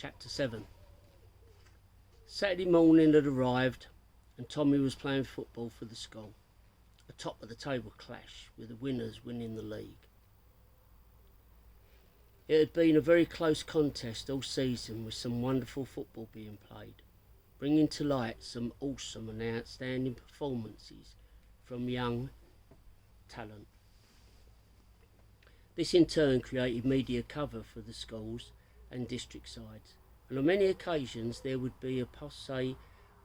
Chapter 7. Saturday morning had arrived and Tommy was playing football for the school. A top of the table clash with the winners winning the league. It had been a very close contest all season, with some wonderful football being played, bringing to light some awesome and outstanding performances from young talent. This in turn created media cover for the schools and district sides, and on many occasions there would be a posse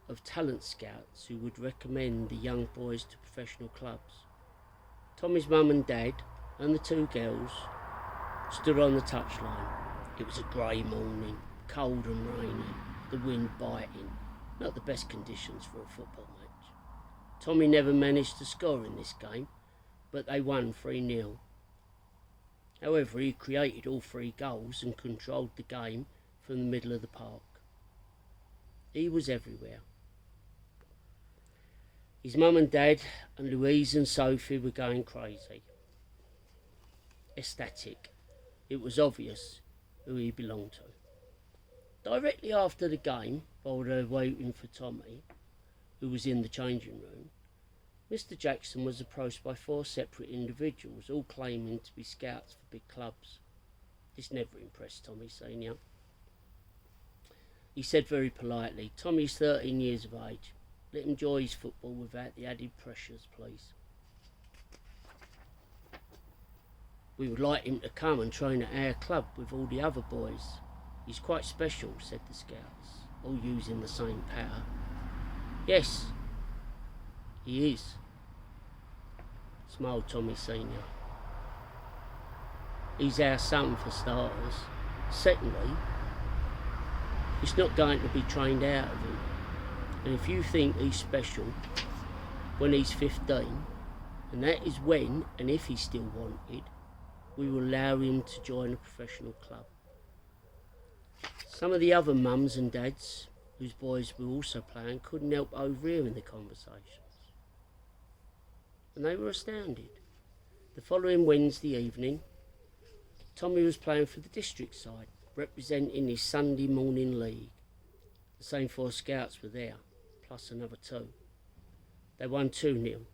of talent scouts who would recommend the young boys to professional clubs. Tommy's mum and dad and the two girls stood on the touchline. It was a grey morning, cold and rainy, the wind biting, not the best conditions for a football match. Tommy never managed to score in this game, but they won 3-0. However, he created all 3 goals and controlled the game from the middle of the park. He was everywhere. His mum and dad and Louise and Sophie were going crazy. Ecstatic. It was obvious who he belonged to. Directly after the game, while they were waiting for Tommy, who was in the changing room, Mr. Jackson was approached by 4 separate individuals, all claiming to be scouts for big clubs. This never impressed Tommy Senior. He said very politely, "Tommy's 13 years of age. Let him enjoy his football without the added pressures, please. We would like him to come and train at our club with all the other boys. He's quite special," said the scouts, all using the same power. "Yes, he is," smiled Tommy Senior. "He's our son for starters. Secondly, it's not going to be trained out of him. And if you think he's special when he's 15, and that is when and if he's still wanted, we will allow him to join a professional club." Some of the other mums and dads, whose boys were also playing, couldn't help overhearing the conversations. And they were astounded. The following Wednesday evening, Tommy was playing for the district side, representing his Sunday morning league. The same 4 scouts were there, plus another 2. They won 2-0.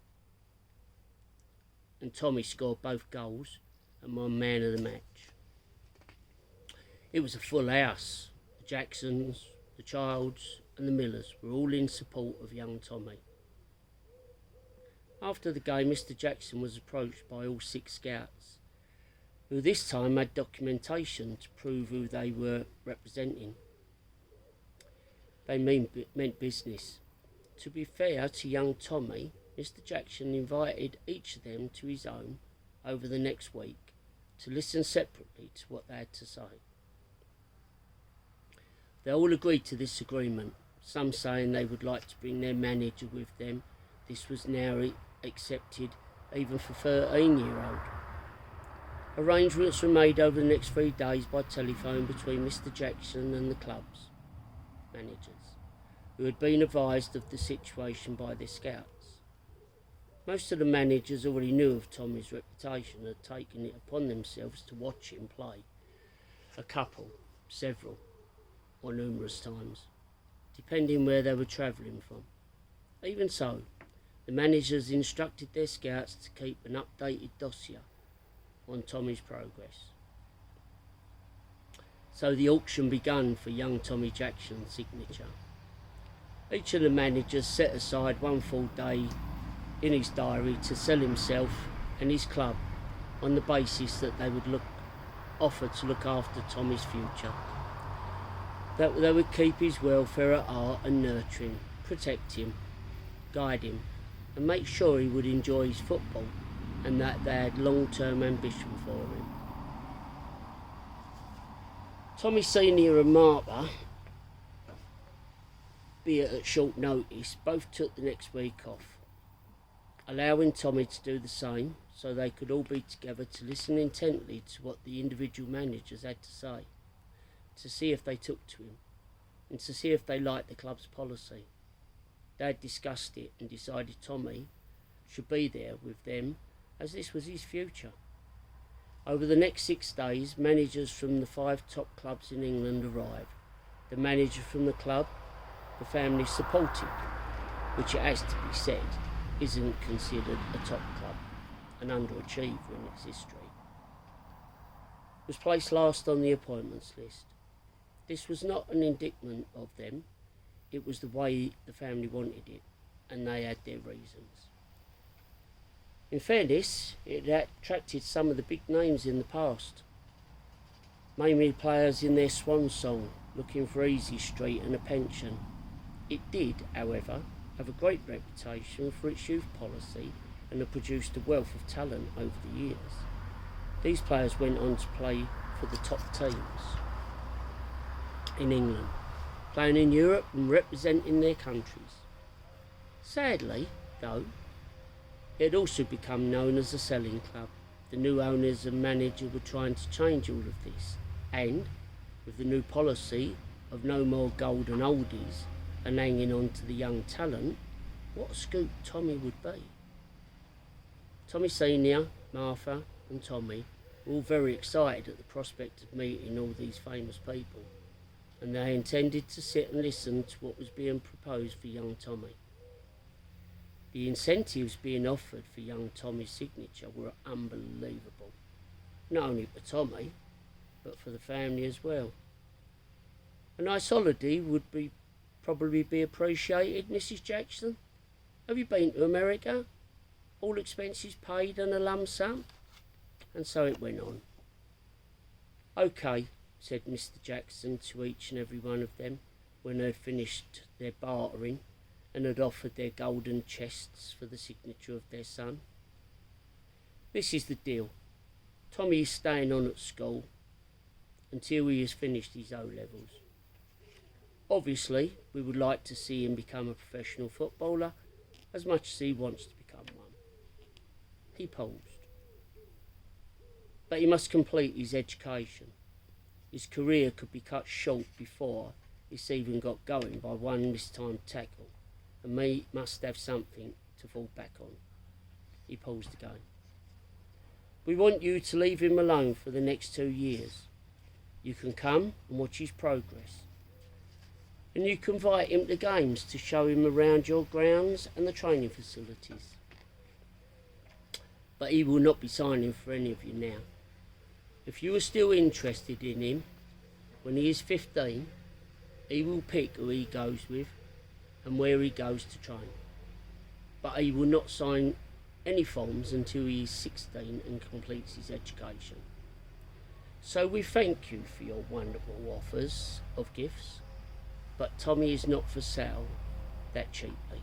And Tommy scored both goals and won man of the match. It was a full house. The Jacksons, the Childs and the Millers were all in support of young Tommy. After the game, Mr. Jackson was approached by all 6 scouts, who this time had documentation to prove who they were representing. They meant business. To be fair to young Tommy, Mr. Jackson invited each of them to his home over the next week to listen separately to what they had to say. They all agreed to this agreement, some saying they would like to bring their manager with them. This was now accepted even for 13-year-old. Arrangements were made over the next 3 days by telephone between Mr. Jackson and the club's managers, who had been advised of the situation by their scouts. Most of the managers already knew of Tommy's reputation and had taken it upon themselves to watch him play. A couple, several, or numerous times, depending where they were travelling from. Even so, the managers instructed their scouts to keep an updated dossier on Tommy's progress. So the auction began for young Tommy Jackson's signature. Each of the managers set aside 1 full day in his diary to sell himself and his club on the basis that they would offer to look after Tommy's future, that they would keep his welfare at heart and nurture him, protect him, guide him, and make sure he would enjoy his football, and that they had long-term ambition for him. Tommy Senior and Martha, be it at short notice, both took the next week off, allowing Tommy to do the same, so they could all be together to listen intently to what the individual managers had to say, to see if they took to him, and to see if they liked the club's policy. They had discussed it and decided Tommy should be there with them, as this was his future. Over the next 6 days, managers from the 5 top clubs in England arrived, the manager from the club the family supported, which it has to be said isn't considered a top club, an underachiever in its history, was placed last on the appointments list. This was not an indictment of them, it was the way the family wanted it, and they had their reasons. In fairness, it had attracted some of the big names in the past, mainly players in their swan song, looking for easy street and a pension. It did, however, have a great reputation for its youth policy and had produced a wealth of talent over the years. These players went on to play for the top teams in England, playing in Europe and representing their countries. Sadly, though, it had also become known as a selling club. The new owners and manager were trying to change all of this, and with the new policy of no more golden oldies and hanging on to the young talent, what a scoop Tommy would be. Tommy Senior, Martha and Tommy were all very excited at the prospect of meeting all these famous people, and they intended to sit and listen to what was being proposed for young Tommy. The incentives being offered for young Tommy's signature were unbelievable, not only for Tommy, but for the family as well. A nice holiday would probably be appreciated, Mrs. Jackson. Have you been to America? All expenses paid and a lump sum? And so it went on. Okay, said Mr. Jackson to each and every one of them when they had finished their bartering and had offered their golden chests for the signature of their son. This is the deal. Tommy is staying on at school until he has finished his O-levels. Obviously, we would like to see him become a professional footballer as much as he wants to become one. He paused. But he must complete his education. His career could be cut short before it's even got going by one mistimed tackle, and me must have something to fall back on. He paused again. We want you to leave him alone for the next 2 years. You can come and watch his progress. And you can invite him to games to show him around your grounds and the training facilities. But he will not be signing for any of you now. If you are still interested in him, when he is 15, he will pick who he goes with and where he goes to train. But he will not sign any forms until he is 16 and completes his education. So we thank you for your wonderful offers of gifts, but Tommy is not for sale that cheaply.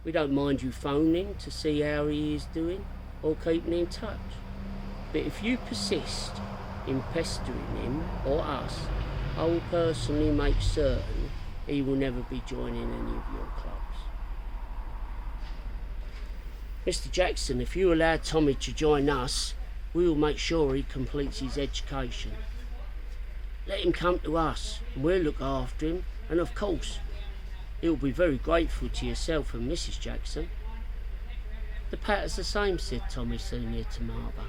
We don't mind you phoning to see how he is doing or keeping in touch, but if you persist in pestering him or us, I will personally make certain he will never be joining any of your clubs. Mr. Jackson, if you allow Tommy to join us, we will make sure he completes his education. Let him come to us and we'll look after him, and of course, he'll be very grateful to yourself and Mrs. Jackson. The Patter's the same, said Tommy Senior to Martha.